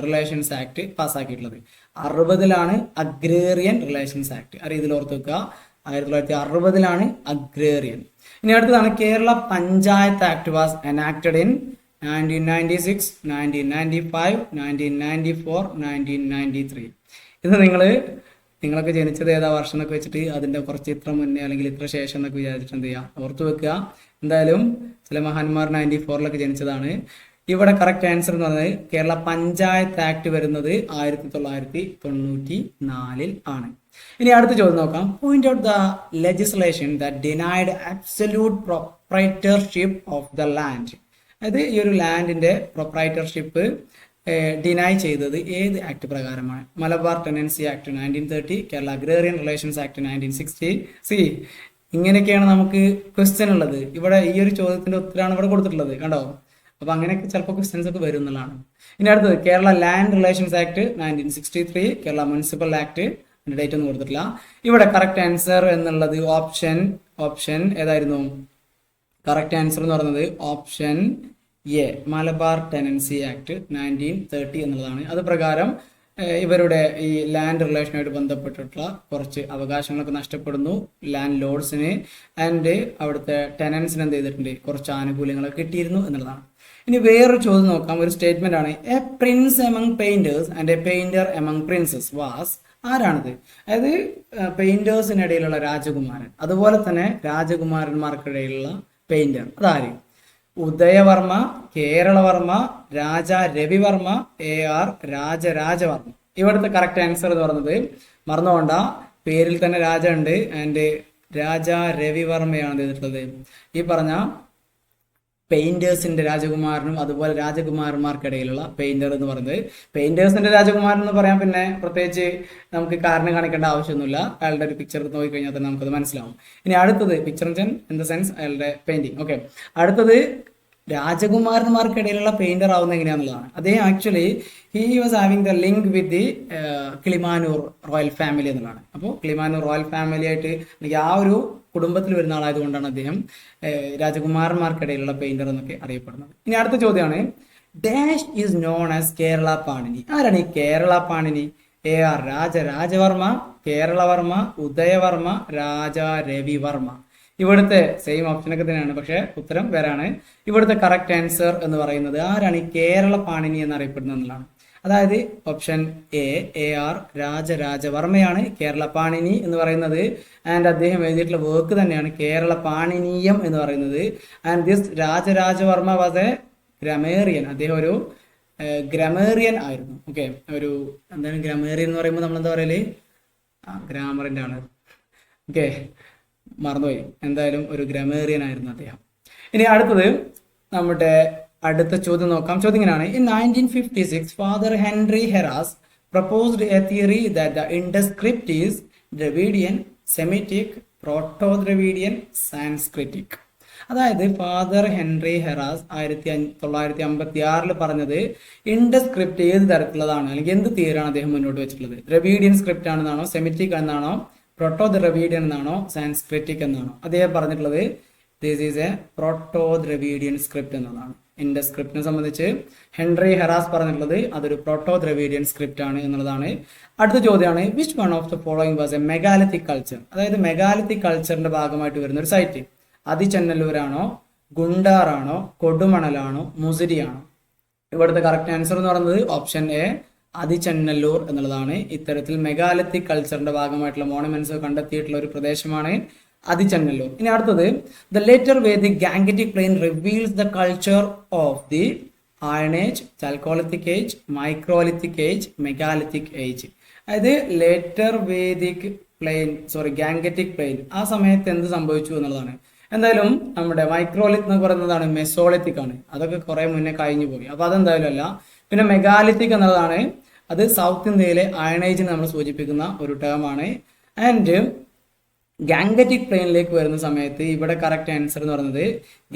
relations act പാസ്സാക്കിയിട്ടുള്ളത്. 60 അഗ്രേറിയൻ റിലേഷൻസ് ആക്ട്. ഇതിൽ ഓർത്ത് വെക്കുക, 1960 അഗ്രേറിയൻ. ഇനി അടുത്തതാണ് Kerala panchayat act was enacted in 1996, 1995, 1994, 1993. ഇത് നിങ്ങളൊക്കെ ജനിച്ചത് ഏതാ വർഷം എന്നൊക്കെ വെച്ചിട്ട് അതിന്റെ കുറച്ച് ഇത്ര മുന്നേ അല്ലെങ്കിൽ ഇത്ര ശേഷം എന്നൊക്കെ വിചാരിച്ചിട്ട് എന്ത് ചെയ്യുക, ഓർത്ത് വെക്കുക. എന്തായാലും ചില മഹാന്മാർ 94 ജനിച്ചതാണ്. ഇവിടെ കറക്റ്റ് ആൻസർ എന്ന് പറയുന്നത് കേരള പഞ്ചായത്ത് ആക്ട് വരുന്നത് 1994 ആണ്. ഇനി അടുത്ത ചോദ്യം നോക്കാം. Point out the legislation that denied absolute proprietorship of the land. അതായത് ഈ ഒരു ലാൻഡിന്റെ പ്രൊപ്രൈറ്റർഷിപ്പ് ഡിനൈ ചെയ്തത് ഏത് ആക്ട് പ്രകാരമാണ്? Malabar tenancy act 1930, Kerala agrarian relations act 1960. ഇങ്ങനെയൊക്കെയാണ് നമുക്ക് ക്വസ്റ്റ്യൻ ഉള്ളത്. ഇവിടെ ഈ ഒരു ചോദ്യത്തിന്റെ ഉത്തരമാണ് ഇവിടെ കൊടുത്തിട്ടുള്ളത്, കണ്ടോ? അപ്പൊ അങ്ങനെയൊക്കെ ചിലപ്പോൾ ക്വസ്റ്റ്യൻസ് ഒക്കെ വരും എന്നുള്ളതാണ്. ഇനി അടുത്തത് Kerala land relations act 1963, Kerala municipal act, date ഒന്നും കൊടുത്തിട്ടില്ല. ഇവിടെ കറക്റ്റ് ആൻസർ എന്നുള്ളത് ഓപ്ഷൻ ഏതായിരുന്നു? കറക്റ്റ് ആൻസർ എന്ന് പറയുന്നത് option A, Malabar tenancy act 1930 എന്നുള്ളതാണ്. അത് പ്രകാരം ഇവരുടെ ഈ ലാൻഡ് റിലേഷനുമായിട്ട് ബന്ധപ്പെട്ടിട്ടുള്ള കുറച്ച് അവകാശങ്ങളൊക്കെ നഷ്ടപ്പെടുന്നു ലാൻഡ് ലോഡ്സിന്. ആൻഡ് അവിടുത്തെ ടെനൻസിന് എന്ത് ചെയ്തിട്ടുണ്ട്, കുറച്ച് ആനുകൂല്യങ്ങളൊക്കെ കിട്ടിയിരുന്നു എന്നുള്ളതാണ്. ഇനി വേറൊരു ചോദ്യം നോക്കാം. ഒരു സ്റ്റേറ്റ്മെന്റ് ആണ്, a prince among painters and a painter among princes was. ആരാണിത്? അതായത് പെയിന്റേഴ്സിനിടയിലുള്ള രാജകുമാരൻ, അതുപോലെ തന്നെ രാജകുമാരന്മാർക്കിടയിലുള്ള പെയിന്റർ. അതാര്? ഉദയവർമ്മ, കേരളവർമ്മ, രാജ രവിവർമ്മ, AR രാജരാജവർമ്മ. ഇവിടുത്തെ കറക്റ്റ് ആൻസർ എന്ന് പറയുന്നത്, മറന്നുകൊണ്ട, പേരിൽ തന്നെ രാജ ഉണ്ട്. ആൻഡ് രാജ രവിവർമ്മയാണ് ചെയ്തിട്ടുള്ളത്. ഈ പറഞ്ഞ പെയിന്റേഴ്സിന്റെ രാജകുമാരനും അതുപോലെ രാജകുമാരന്മാർക്കിടയിലുള്ള പെയിന്റർ എന്ന് പറയുന്നത്. പെയിന്റേഴ്സിന്റെ രാജകുമാരൻ എന്ന് പറയാൻ പിന്നെ പ്രത്യേകിച്ച് നമുക്ക് കാരണം കാണിക്കേണ്ട ആവശ്യമൊന്നുമില്ല. അയാളുടെ ഒരു പിക്ചർ നോക്കിക്കഴിഞ്ഞാൽ തന്നെ നമുക്കത് മനസ്സിലാവും. ഇനി അടുത്തത് പിക്ചർ ഇൻ ദ സെൻസ് അയാളുടെ പെയിന്റിങ്. ഓക്കെ, അടുത്തത് രാജകുമാരന്മാർക്കിടയിലുള്ള പെയിന്റർ ആവുന്നത് എങ്ങനെയാണെന്നുള്ളതാണ്. അദ്ദേഹം actually he was having the link with the Kilimanoor royal family എന്നുള്ളതാണ്. അപ്പോൾ കിളിമാനൂർ റോയൽ ഫാമിലി ആയിട്ട് അല്ലെങ്കിൽ ആ ഒരു കുടുംബത്തിൽ വരുന്ന ആളായതുകൊണ്ടാണ് അദ്ദേഹം രാജകുമാരന്മാർക്കിടയിലുള്ള പെയിന്റർ എന്നൊക്കെ അറിയപ്പെടുന്നത്. ഇനി അടുത്ത ചോദ്യമാണ്, dash is known as Kerala Panini. ആരാണ് ഈ കേരള പാണിനി? AR രാജരാജവർമ്മ, കേരളവർമ്മ, ഉദയവർമ്മ, രാജ രവിവർമ്മ. ഇവിടുത്തെ സെയിം ഓപ്ഷനൊക്കെ തന്നെയാണ്, പക്ഷെ ഉത്തരം വേറാണ്. ഇവിടുത്തെ കറക്റ്റ് ആൻസർ എന്ന് പറയുന്നത് ആരാണ് ഈ കേരള പാണിനി എന്നറിയപ്പെടുന്നത് എന്നുള്ളതാണ്. അതായത് ഓപ്ഷൻ എ, AR രാജരാജവർമ്മയാണ് കേരള പാണിനി എന്ന് പറയുന്നത്. ആൻഡ് അദ്ദേഹം എഴുതിയിട്ടുള്ള വർക്ക് തന്നെയാണ് കേരള പാണിനീയം എന്ന് പറയുന്നത്. And this Raja Raja Varma was a grammarian. അദ്ദേഹം ഒരു ഗ്രമേറിയൻ ആയിരുന്നു. ഓക്കെ, ഒരു എന്താണ് ഗ്രമേറിയൻ എന്ന് പറയുമ്പോൾ നമ്മളെന്താ പറയല്? ഗ്രാമറിന്റെ ആണ്. ഓക്കെ, മറന്നുപോയി. എന്തായാലും ഒരു ഗ്രമേറിയൻ ആയിരുന്നു അദ്ദേഹം. ഇനി അടുത്തത് നമ്മുടെ അടുത്ത ചോദ്യം നോക്കാം. ചോദ്യം ഇങ്ങനെയാണ്, in 1956 Father Henry Heras proposed a theory that the Indus script is Dravidian, Semitic, proto Dravidian, Sanskritic. അതായത് ഫാദർ ഹെൻറി ഹെറാസ് 1956 പറഞ്ഞത് ഇൻഡസ് സ്ക്രിപ്റ്റ് ഏത് തരത്തിലുള്ളതാണ് അല്ലെങ്കിൽ എന്ത് തിയറിയാണ് അദ്ദേഹം മുന്നോട്ട് വെച്ചിട്ടുള്ളത്? ദ്രവീഡിയൻ സ്ക്രിപ്റ്റ് ആണെന്നാണോ, സെമിറ്റിക് എന്നാണോ, പ്രോട്ടോ-ദ്രവീഡിയൻ എന്നാണോ, സാൻസ്ക്രിറ്റിക് എന്നാണോ? അദ്ദേഹം പറഞ്ഞിട്ടുള്ളത് this is A proto-Dravidian script എന്നതാണ്. ഇൻഡസ് സ്ക്രിപ്റ്റിനെ സംബന്ധിച്ച് ഹെൻറി ഹെറാസ് പറഞ്ഞിട്ടുള്ളത് അതൊരു പ്രോട്ടോ-ദ്രവീഡിയൻ സ്ക്രിപ്റ്റ് ആണ് എന്നുള്ളതാണ്. അടുത്ത ചോദ്യമാണ്, which one of the following was A megalithic culture. അതായത് മെഗാലിത്തിക് കൾച്ചറിന്റെ ഭാഗമായിട്ട് വരുന്ന ഒരു സൈറ്റ് അതിചന്നല്ലൂരാണോ, ഗുണ്ടാറാണോ, കൊടുമണലാണോ, മുസിരിയാണോ? ഇവിടുത്തെ കറക്റ്റ് ആൻസർ എന്ന് പറയുന്നത് ഓപ്ഷൻ എ, അതിചന്നല്ലൂർ എന്നുള്ളതാണ്. ഇത്തരത്തിൽ മെഗാലിത്തിക് കൾച്ചറിന്റെ ഭാഗമായിട്ടുള്ള മോണമെന്റ്സ് കണ്ടെത്തിയിട്ടുള്ള ഒരു പ്രദേശമാണ് അതിചന്നല്ലൂർ. ഇനി അടുത്തത്, the later Vedic Gangetic plain reveals the culture of the iron age, chalcolithic age, microlithic age, megalithic age. അതായത് later Vedic plain Gangetic plain ആ സമയത്ത് എന്ത് സംഭവിച്ചു എന്നുള്ളതാണ്. എന്തായാലും നമ്മുടെ മൈക്രോലിത്ത് എന്ന് പറയുന്നതാണ് മെസോളിത്തിക് ആണ്. അതൊക്കെ കുറെ മുന്നേ കഴിഞ്ഞു പോയി, അപ്പൊ അതെന്തായാലും അല്ല. പിന്നെ മെഗാലിത്തിക് എന്നുള്ളതാണ്, അത് സൗത്ത് ഇന്ത്യയിലെ അയൺ ഏജിനെ നമ്മൾ സൂചിപ്പിക്കുന്ന ഒരു ടേം ആണ്. ആൻഡ് ഗാംഗറ്റിക് പ്ലെയിനിലേക്ക് വരുന്ന സമയത്ത് ഇവിടെ കറക്റ്റ് ആൻസർ എന്ന് പറയുന്നത്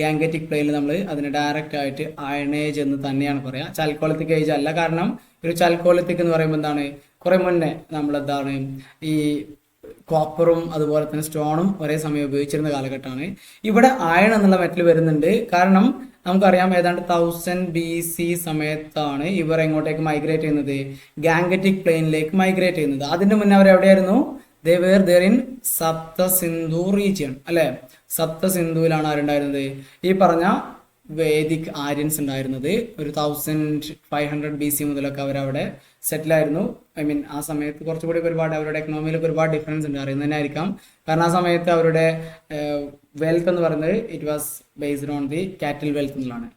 ഗാംഗറ്റിക് പ്ലെയിനിൽ നമ്മൾ അതിന് ഡയറക്റ്റ് ആയിട്ട് അയണേജ് എന്ന് തന്നെയാണ് പറയുക, ചാൽക്കോളിത്തിക് ഏജ് അല്ല. കാരണം ഒരു ചാൽക്കോളിത്തിക് എന്ന് പറയുമ്പോൾ എന്താണ്, കുറെ മുന്നേ നമ്മളെന്താണ് ഈ കോപ്പറും അതുപോലെ തന്നെ സ്റ്റോണും ഒരേ സമയം ഉപയോഗിച്ചിരുന്ന കാലഘട്ടമാണ്. ഇവിടെ അയൺ എന്നുള്ള മെറ്റൽ വരുന്നുണ്ട്. കാരണം നമുക്കറിയാം ഏതാണ്ട് 1000 BC സമയത്താണ് ഇവർ എങ്ങോട്ടേക്ക് മൈഗ്രേറ്റ് ചെയ്യുന്നത്, ഗാംഗറ്റിക് പ്ലെയിനിലേക്ക് മൈഗ്രേറ്റ് ചെയ്യുന്നത്. അതിന്റെ മുന്നേ അവർ എവിടെയായിരുന്നു? They were there in Sapta Sindhu region അല്ലെ. സപ്ത സിന്ധുവിലാണ് ആരുണ്ടായിരുന്നത്? ഈ പറഞ്ഞ വേദിക് ആര്യൻസ് ഉണ്ടായിരുന്നത്. ഒരു 1500 BC മുതലൊക്കെ അവരവിടെ സെറ്റിൽ ആയിരുന്നു. ഐ മീൻ ആ സമയത്ത് കുറച്ചുകൂടി ഒരുപാട് അവരുടെ എക്കണോമിയിലൊക്കെ ഒരുപാട് ഡിഫറൻസ് ഉണ്ട്, അറിയുന്നത് തന്നെ ആയിരിക്കാം. കാരണം ആ സമയത്ത് അവരുടെ വെൽത്ത് എന്ന് പറയുന്നത് it was based on the കാറ്റിൽ വെൽത്ത് എന്നുള്ളതാണ്.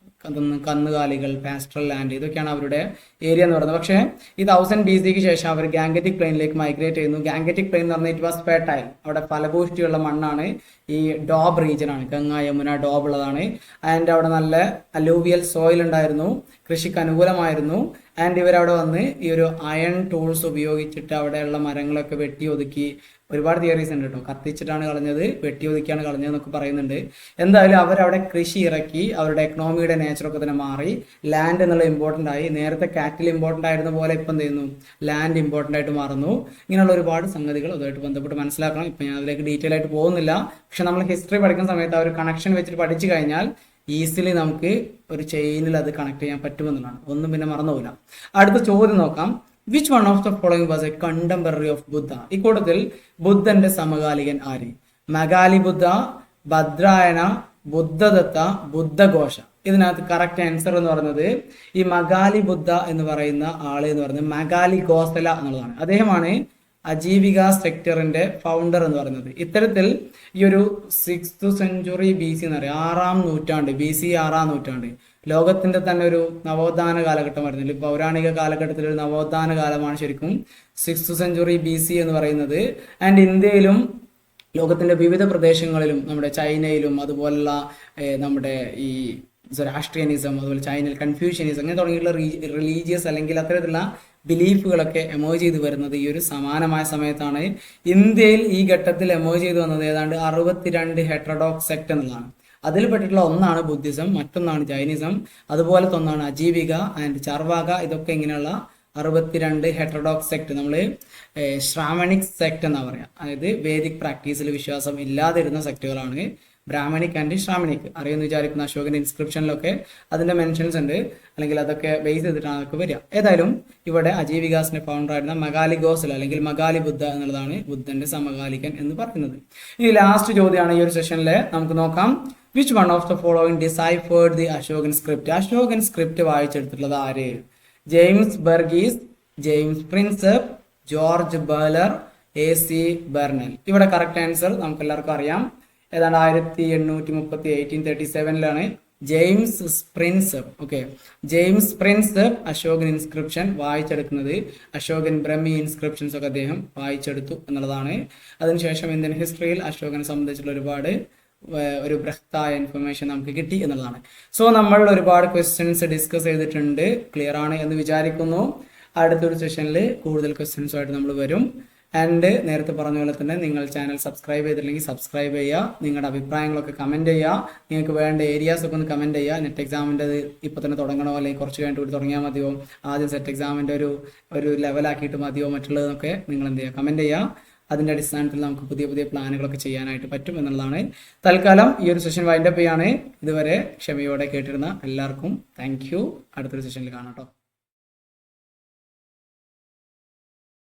കന്നുകാലികൾ, പാസ്റ്ററൽ ലാൻഡ്, ഇതൊക്കെയാണ് അവരുടെ ഏരിയ എന്ന് പറയുന്നത്. പക്ഷേ ഈ 1000 BC ശേഷം അവർ ഗാംഗറ്റിക് പ്ലെയിനിലേക്ക് മൈഗ്രേറ്റ് ചെയ്യുന്നു. ഗാംഗറ്റിക് പ്ലെയിൻ എന്ന് പറഞ്ഞാൽ ഇറ്റ് വാസ് ഫെർട്ടൈൽ, അവിടെ ഫലഭൂഷ്ടിയുള്ള മണ്ണാണ്. ഈ ഡോബ് റീജിയൻ ആണ്, ഗംഗ യമുന ഡോബ് ഉള്ളതാണ്. ആൻഡ് അവിടെ നല്ല അലൂവിയൽ സോയിൽ ഉണ്ടായിരുന്നു, കൃഷിക്ക് അനുകൂലമായിരുന്നു. ആൻഡ് ഇവരവിടെ വന്ന് ഈ ഒരു അയൺ ടൂൾസ് ഉപയോഗിച്ചിട്ട് അവിടെയുള്ള മരങ്ങളൊക്കെ വെട്ടി ഒതുക്കി, ഒരുപാട് തിയറീസ് ഉണ്ട് കേട്ടോ, കത്തിച്ചിട്ടാണ് കളഞ്ഞത്, വെട്ടി ഒതുക്കിയാണ് കളഞ്ഞത് എന്നൊക്കെ പറയുന്നുണ്ട്. എന്തായാലും അവരവിടെ കൃഷി ഇറക്കി, അവരുടെ എക്കണോമിയുടെ നേച്ചറൊക്കെ തന്നെ മാറി, ലാൻഡ് എന്നുള്ള ഇമ്പോർട്ടൻ്റ് ആയി. നേരത്തെ കാറ്റിൽ ഇമ്പോർട്ടൻ്റ് ആയിരുന്ന പോലെ ഇപ്പം എന്ത് ചെയ്യുന്നു, ലാൻഡ് ഇമ്പോർട്ടൻ്റ് ആയിട്ട് മാറുന്നു. ഇങ്ങനെയുള്ള ഒരുപാട് സംഗതികൾ അതുമായിട്ട് ബന്ധപ്പെട്ട് മനസ്സിലാക്കണം. ഇപ്പം ഞാൻ അതിലേക്ക് ഡീറ്റെയിൽ ആയിട്ട് പോകുന്നില്ല. പക്ഷെ നമ്മൾ ഹിസ്റ്ററി പഠിക്കുന്ന സമയത്ത് ആ ഒരു കണക്ഷൻ വെച്ചിട്ട് പഠിച്ചു കഴിഞ്ഞാൽ ഈസിലി നമുക്ക് ഒരു ചെയിനിൽ അത് കണക്ട് ചെയ്യാൻ പറ്റുമെന്നുള്ളതാണ്. ഒന്നും പിന്നെ മറന്നുപോകില്ല. അടുത്ത ചോദ്യം നോക്കാം. Which one of the following was a contemporary of Buddha? ഇക്കൂട്ടത്തിൽ ബുദ്ധന്റെ സമകാലികൻ ആര്? മഗാലി ബുദ്ധ, ഭദ്രായന, ബുദ്ധദത്ത, ബുദ്ധഘോഷ. ഇതിനകത്ത് കറക്റ്റ് ആൻസർ എന്ന് പറയുന്നത് ഈ മഗാലി ബുദ്ധ എന്ന് പറയുന്ന ആള് എന്ന് പറയുന്നത് മഗാലി ഗോസല എന്നുള്ളതാണ്. അദ്ദേഹമാണ് അജീവിക സെക്ടറിന്റെ ഫൗണ്ടർ എന്ന് പറയുന്നത്. ഇത്തരത്തിൽ ഈ ഒരു 6th century BC എന്ന് പറയുക, 6ാം നൂറ്റാണ്ട്, BC 6ാം നൂറ്റാണ്ട്, ലോകത്തിന്റെ തന്നെ ഒരു നവോത്ഥാന കാലഘട്ടം വരുന്നില്ല. പൗരാണിക കാലഘട്ടത്തിൽ ഒരു നവോത്ഥാന കാലമാണ് ശരിക്കും 6th century BC എന്ന് പറയുന്നത്. ആൻഡ് ഇന്ത്യയിലും ലോകത്തിന്റെ വിവിധ പ്രദേശങ്ങളിലും നമ്മുടെ ചൈനയിലും അതുപോലുള്ള നമ്മുടെ ഈ രാഷ്ട്രീയനിസം, അതുപോലെ ചൈനയിൽ കൺഫ്യൂഷനിസം, അങ്ങനെ തുടങ്ങിയിട്ടുള്ള റിലീജിയസ് അല്ലെങ്കിൽ അത്തരത്തിലുള്ള ബിലീഫുകളൊക്കെ എമേർജ് ചെയ്ത് വരുന്നത് ഈ ഒരു സമാനമായ സമയത്താണ്. ഇന്ത്യയിൽ ഈ ഘട്ടത്തിൽ എമേർജ് ചെയ്ത് വന്നത് ഏതാണ്ട് 62 ഹെറ്ററോഡോക്സ് സെക്ട് എന്നുള്ളതാണ്. അതിൽ പെട്ടിട്ടുള്ള ഒന്നാണ് ബുദ്ധിസം, മറ്റൊന്നാണ് ജൈനിസം, അതുപോലത്തെ ഒന്നാണ് അജീവിക ആൻഡ് ചർവാക. ഇതൊക്കെ ഇങ്ങനെയുള്ള 62 ഹെറ്ററോഡോക്സ് സെക്ട്, നമ്മൾ ശ്രാമണിക് സെക്ട് എന്നാ പറയാം. അതായത് വേദിക് പ്രാക്ടീസിൽ വിശ്വാസം ഇല്ലാതിരുന്ന സെക്ടുകളാണ് ബ്രാഹ്മണിക് ആൻഡ് ശ്രാമണിക്. അറിയുമെന്ന് വിചാരിക്കുന്ന അശോകന്റെ ഇൻസ്ക്രിപ്ഷനിലൊക്കെ അതിന്റെ മെൻഷൻസ് ഉണ്ട്, അല്ലെങ്കിൽ അതൊക്കെ ബേസ് ചെയ്തിട്ടാണ് അതൊക്കെ വരിക. ഏതായാലും ഇവിടെ അജീവികാസിന്റെ ഫൗണ്ടർ ആയിരുന്ന മഗാലി ഗോസല അല്ലെങ്കിൽ മഗാലി ബുദ്ധ എന്നുള്ളതാണ് ബുദ്ധന്റെ സമകാലികൻ എന്ന് പറയുന്നത്. ഈ ലാസ്റ്റ് ചോദ്യമാണ് ഈ ഒരു സെഷനിലെ. നമുക്ക് നോക്കാം. Which one of the following deciphered the Ashokan script? Ashokan script വായിച്ചെടുത്തിട്ടുള്ളത് ആര്? James Burgess, James Prinsep, George Buhler, AC Burnell. ഇവിടെ കറക്റ്റ് ആൻസർ നമുക്ക് എല്ലാവർക്കും അറിയാം. ഏതാണ്ട് 1837 James Prinsep. Okay, James Prinsep Ashokan inscription വായിച്ചെടുക്കുന്നത്. അശോകൻ ബ്രഹ്മി ഇൻസ്ക്രിപ്ഷൻസ് ഒക്കെ അദ്ദേഹം വായിച്ചെടുത്തു എന്നുള്ളതാണ്. അതിനുശേഷം ഇന്ത്യൻ ഹിസ്റ്ററിയിൽ അശോകനെ സംബന്ധിച്ചുള്ള ഒരുപാട് ഒരു ബൃഹത്തായ ഇൻഫർമേഷൻ നമുക്ക് കിട്ടി എന്നുള്ളതാണ്. സോ നമ്മൾ ഒരുപാട് ക്വസ്റ്റ്യൻസ് ഡിസ്കസ് ചെയ്തിട്ടുണ്ട്. ക്ലിയർ ആണ് എന്ന് വിചാരിക്കുന്നു. അടുത്തൊരു സെഷനിൽ കൂടുതൽ ക്വസ്റ്റ്യൻസുമായിട്ട് നമ്മൾ വരും. ആൻഡ് നേരത്തെ പറഞ്ഞ പോലെ തന്നെ നിങ്ങൾ ചാനൽ സബ്സ്ക്രൈബ് ചെയ്തില്ലെങ്കിൽ സബ്സ്ക്രൈബ് ചെയ്യുക. നിങ്ങളുടെ അഭിപ്രായങ്ങളൊക്കെ കമൻറ്റ് ചെയ്യുക. നിങ്ങൾക്ക് വേണ്ട ഏരിയാസ് ഒക്കെ ഒന്ന് കമൻറ്റ് ചെയ്യുക. നെറ്റ് എക്സാമിൻ്റെ ഇപ്പോൾ തന്നെ തുടങ്ങണോ അല്ലെങ്കിൽ കുറച്ച് കഴിഞ്ഞിട്ട് കൂടി തുടങ്ങിയാൽ മതിയോ, ആദ്യം സെറ്റ് എക്സാമിൻ്റെ ഒരു ലെവലാക്കിയിട്ട് മതിയോ, മറ്റുള്ളതൊക്കെ നിങ്ങൾ എന്ത് ചെയ്യുക, കമൻറ്റ് ചെയ്യുക. അതിൻ്റെ അടിസ്ഥാനത്തിൽ നമുക്ക് പുതിയ പുതിയ പ്ലാനുകളൊക്കെ ചെയ്യാനായിട്ട് പറ്റും എന്നുള്ളതാണ്. തൽക്കാലം ഈ ഒരു സെഷൻ വൈൻഡപ്പ് ചെയ്യാണ്. ഇതുവരെ ക്ഷമയോടെ കേട്ടിരുന്ന എല്ലാവർക്കും താങ്ക് യു. അടുത്തൊരു സെഷനിൽ കാണാം കേട്ടോ.